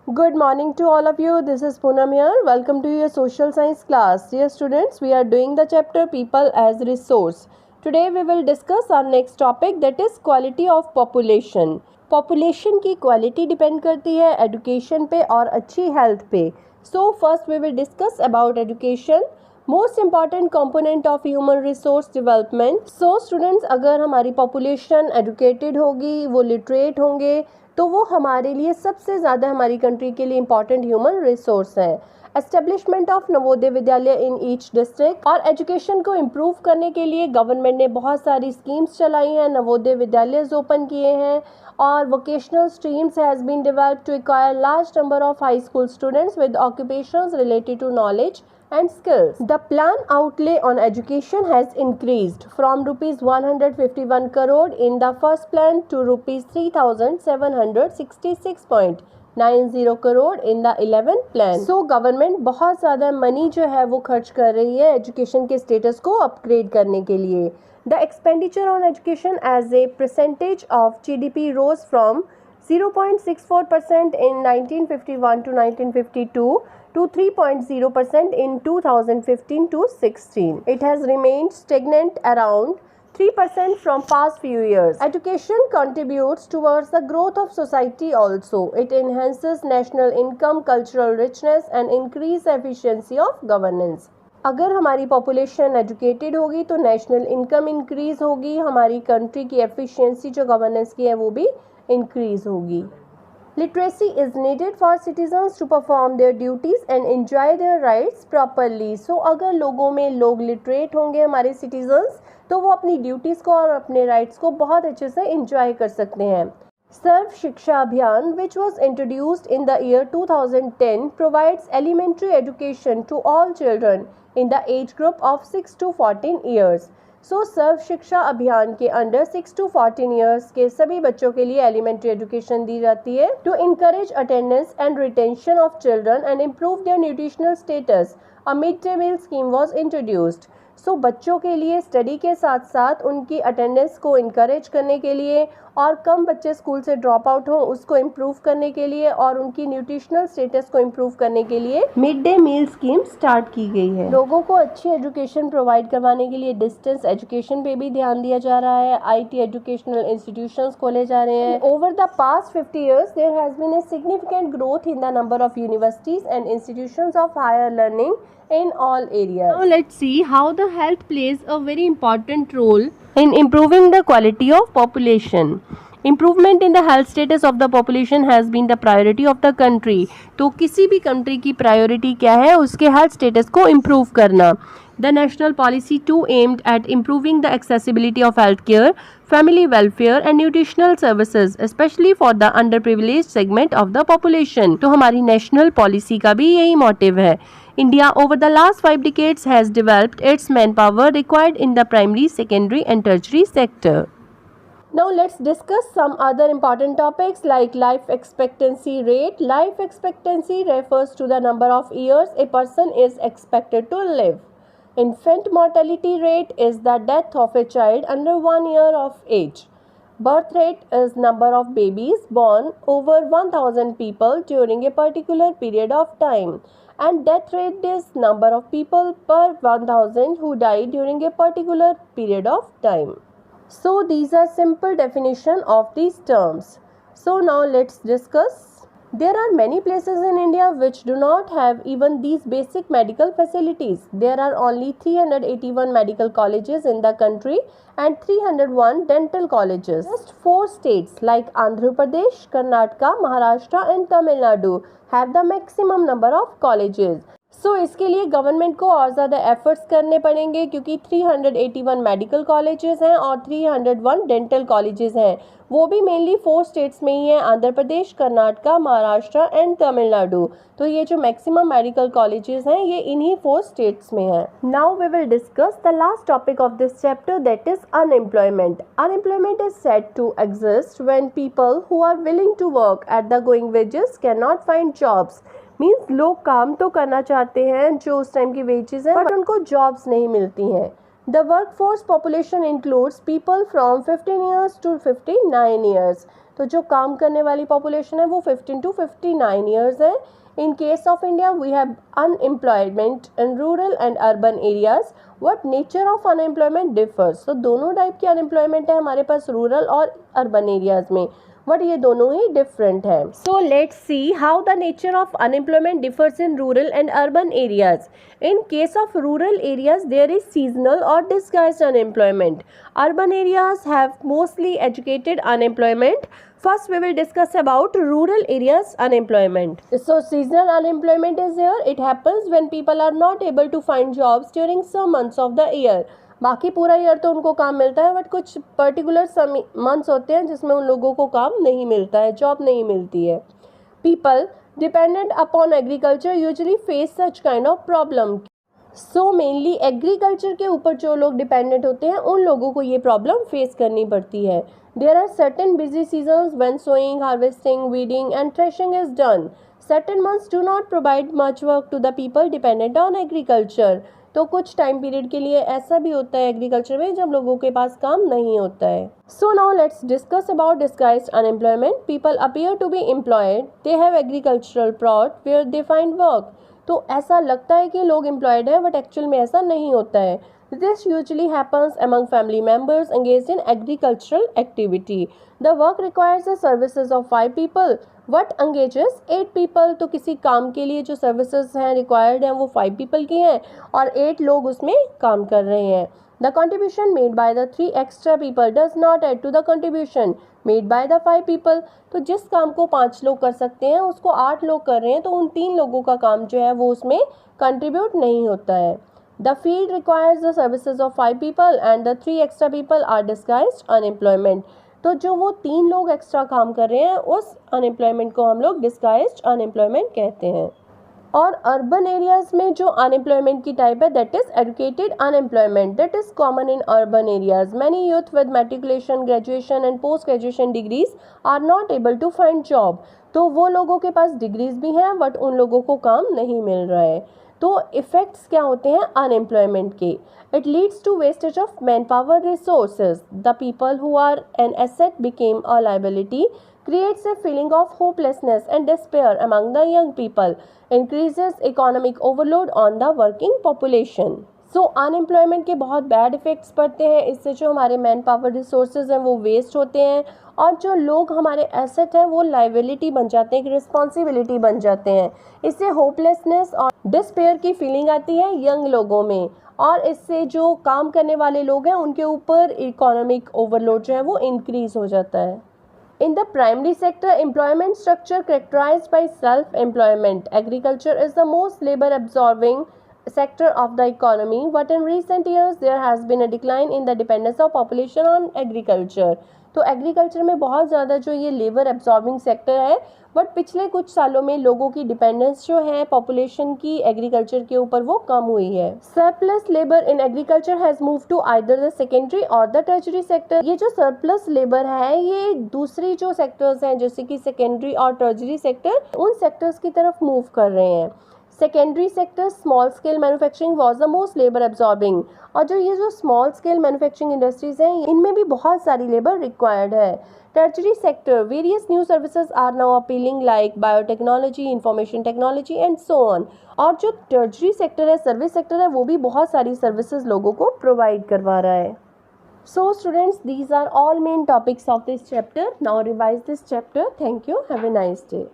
Good morning to all of you. This is Poonam here. Welcome to your social science class. Dear students, we are doing the chapter People as Resource. Today we will discuss our next topic, that is quality of population. Population की quality depend करती है education पे और अच्छी health पे. So first we will discuss about education. Most important component of human resource development. So students, अगर हमारी population educated होगी, वो लिटरेट होंगे, तो वो हमारे लिए सबसे ज़्यादा हमारी कंट्री के लिए इम्पॉर्टेंट ह्यूमन रिसोर्स है. Establishment of Navodaya Vidyalaya in each district. और एजुकेशन को इम्प्रूव करने के लिए गवर्नमेंट ने बहुत सारी स्कीम्स चलाई हैं, नवोदय विद्यालय ओपन किए हैं, और vocational streams has been developed to acquire large number of high school students with occupations related to knowledge and skills. The plan outlay on education has increased from rupees 151 crore in the first plan to rupees 3766.90 crore in the 11th plan. So government बहुत ज़्यादा money जो है वो खर्च कर रही है education के स्टेटस को अपग्रेड करने के लिए. The expenditure on education as a percentage of GDP rose from 0.64% in 1951 to 1952 to 3.0% in 2015 to 16. It has remained stagnant around 3% from past few years. Education contributes towards the growth of society also. It enhances national income, cultural richness and increase efficiency of governance. अगर हमारी population educated होगी तो national income increase होगी, हमारी country की efficiency जो governance की है वो भी इंक्रीज होगी. Literacy is needed for citizens to perform their duties and enjoy their rights properly. So अगर लोगों में लोग लिटरेट होंगे हमारे सिटीजन्स, तो वो अपनी ड्यूटीज़ को और अपने राइट्स को बहुत अच्छे से इंजॉय कर सकते हैं. सर्व शिक्षा अभियान which was introduced in the year 2010 provides elementary education to all children in the age group of 6 to 14 years. सो सर्व शिक्षा अभियान के अंडर 6 to 14 ईयर्स के सभी बच्चों के लिए एलिमेंट्री एजुकेशन दी जाती है. To encourage attendance and retention of children and improve their nutritional status, a mid day meal scheme was introduced. So बच्चों के लिए स्टडी के साथ साथ उनकी अटेंडेंस को इनकरेज करने के लिए और कम बच्चे स्कूल से ड्रॉप आउट हों उसको इम्प्रूव करने के लिए और उनकी न्यूट्रिशनल स्टेटस को इम्प्रूव करने के लिए mid day meal scheme start की गई है. लोगों को अच्छी एजुकेशन प्रोवाइड करवाने के लिए डिस्टेंस एजुकेशन पे भी ध्यान दिया जा रहा है. IT एजुकेशनल इंस्टीट्यूशंस खोले जा रहे हैं. Over the past 50 years there has been a significant growth in the number of universities and institutions of higher learning in all areas. Now let's see how the health plays a very important role in improving the quality of population. Improvement in the health status of the population has been the priority of the country. तो किसी भी country की priority क्या है? उसके health status को improve करना. The national policy too aimed at improving the accessibility of healthcare, family welfare and nutritional services, especially for the underprivileged segment of the population. तो हमारी नेशनल पॉलिसी का भी यही मोटिव है. India over the last 5 decades has developed its manpower required in the primary, secondary and tertiary sector. Now let's discuss some other important topics like life expectancy rate. Life expectancy refers to the number of years a person is expected to live. Infant mortality rate is the death of a child under 1 year of age. Birth rate is number of babies born over 1000 people during a particular period of time. And death rate is number of people per 1000 who die during a particular period of time. So these are simple definition of these terms. So now let's discuss. There are many places in India which do not have even these basic medical facilities. There are only 381 medical colleges in the country and 301 dental colleges. Just 4 states like Andhra Pradesh, Karnataka, Maharashtra and Tamil Nadu have the maximum number of colleges. सो इसके लिए government को और ज़्यादा efforts करने पड़ेंगे क्योंकि 381 medical colleges हैं और 301 डेंटल कॉलेजेस हैं. वो भी मेनली 4 स्टेट्स में ही हैं, आंध्र प्रदेश, कर्नाटका, महाराष्ट्र एंड तमिलनाडु. तो ये जो मैक्सिमम मेडिकल कॉलेजेस हैं ये इन्हीं 4 स्टेट्स में हैं. Now we will discuss the last topic of this chapter, that is unemployment. Unemployment is said to exist when people who are willing to work at the going wages can not find jobs. Means लोग काम तो करना चाहते हैं जो उस time की wages हैं बट उनको जॉब्स नहीं मिलती हैं. The workforce population includes people from 15 years to 59 years. तो जो काम करने वाली पॉपुलेशन है वो 15 to 59 ईयर्स है। In case of India we have unemployment in rural and urban areas. What nature of unemployment differs, तो दोनों टाइप की अनएम्प्लॉयमेंट है हमारे पास रूरल और अर्बन एरियाज में, बट ये दोनों ही डिफरेंट है। So let's see how the nature of unemployment differs in rural and urban areas. In case of rural areas, there is seasonal or disguised unemployment. Urban areas have mostly educated unemployment. First, we will discuss about rural areas unemployment. So, seasonal unemployment is here. It happens when people are not able to find jobs during some months of the year. बाकी पूरा year तो उनको काम मिलता है, but कुछ particular months होते हैं जिसमें उन लोगों को काम नहीं मिलता है, जॉब नहीं मिलती है। People dependent upon agriculture usually face such kind of problem. So mainly agriculture के ऊपर जो लोग डिपेंडेंट होते हैं उन लोगों को ये प्रॉब्लम फेस करनी पड़ती है। There are certain busy seasons when sowing, harvesting, weeding and threshing is done. Certain months do not provide much work to the people dependent on agriculture. तो कुछ टाइम पीरियड के लिए ऐसा भी होता है एग्रीकल्चर में जब लोगों के पास काम नहीं होता है। So now let's discuss about disguised unemployment. People appear to be employed, they have agricultural plot where they find work. तो ऐसा लगता है कि लोग एम्प्लॉयड है, बट एक्चुअल में ऐसा नहीं होता है। This usually happens among family members engaged in agricultural activity. The work requires the services of 5 people. What engages 8 people? तो किसी काम के लिए जो services हैं required हैं वो 5 people की हैं और 8 लोग उसमें काम कर रहे हैं। The contribution made by the 3 extra people does not add to the contribution made by the 5 people. तो जिस काम को 5 लोग कर सकते हैं उसको 8 लोग कर रहे हैं, तो उन 3 लोगों का काम जो है वो उसमें कंट्रीब्यूट नहीं होता है। The field requires the services of 5 people and the 3 extra people are disguised unemployment. तो जो वो 3 लोग एक्स्ट्रा काम कर रहे हैं उस अनएम्प्लॉयमेंट को हम लोग डिस्गाइज्ड अनएम्प्लॉयमेंट कहते हैं। और अर्बन एरियाज में जो अनएम्प्लॉयमेंट की टाइप है that is educated unemployment, that is common in urban areas. Many youth with matriculation, graduation and post graduation degrees are not able to find job. तो वो लोगों के पास डिग्रीज भी हैं बट उन लोगों को काम नहीं मिल रहा है। तो इफ़ेक्ट्स क्या होते हैं अनएम्प्लॉयमेंट के? It leads to wastage of man power resources. The people who are an asset became a liability, creates a feeling of hopelessness and despair among the young people, increases economic overload on the working population. So unemployment के बहुत bad effects पड़ते हैं। इससे जो हमारे man power resources हैं वो waste होते हैं और जो लोग हमारे एसेट हैं वो लाइबिलिटी बन जाते हैं, एक रिस्पॉन्सिबिलिटी बन जाते हैं। इससे होपलेसनेस और डिस्पेयर की फीलिंग आती है यंग लोगों में और इससे जो काम करने वाले लोग हैं उनके ऊपर इकोनॉमिक ओवरलोड जो है वो इंक्रीज हो जाता है। In the primary sector, employment structure characterized by self-employment. Agriculture is the most labor-absorbing sector of the economy, but in recent years there has been a decline in the dependence of population on agriculture. तो agriculture में बहुत ज़्यादा जो ये labour absorbing sector है, but पिछले कुछ सालों में लोगों की डिपेंडेंस जो है पॉपुलेशन की एग्रीकल्चर के ऊपर वो कम हुई है। Surplus labour in agriculture has move to either the secondary और द टर्शरी सेक्टर। ये जो सरप्लस लेबर है ये दूसरी जो सेक्टर्स हैं जैसे कि सेकेंडरी और टर्शरी सेक्टर, उन सेक्टर्स की तरफ मूव कर रहे हैं। Secondary sector small scale manufacturing was the most labour absorbing. और जो स्मॉल स्केल मैन्युफैक्चरिंग इंडस्ट्रीज हैं इनमें भी बहुत सारी लेबर रिक्वायर्ड है। Tertiary sector various new services are now appealing like biotechnology, information technology and so on. और जो टर्शरी सेक्टर है, सर्विस सेक्टर है, वो भी बहुत सारी सर्विसेज लोगों को प्रोवाइड करवा रहा है। So students, these are all main topics of this chapter. Now revise this chapter. Thank you. Have a nice day.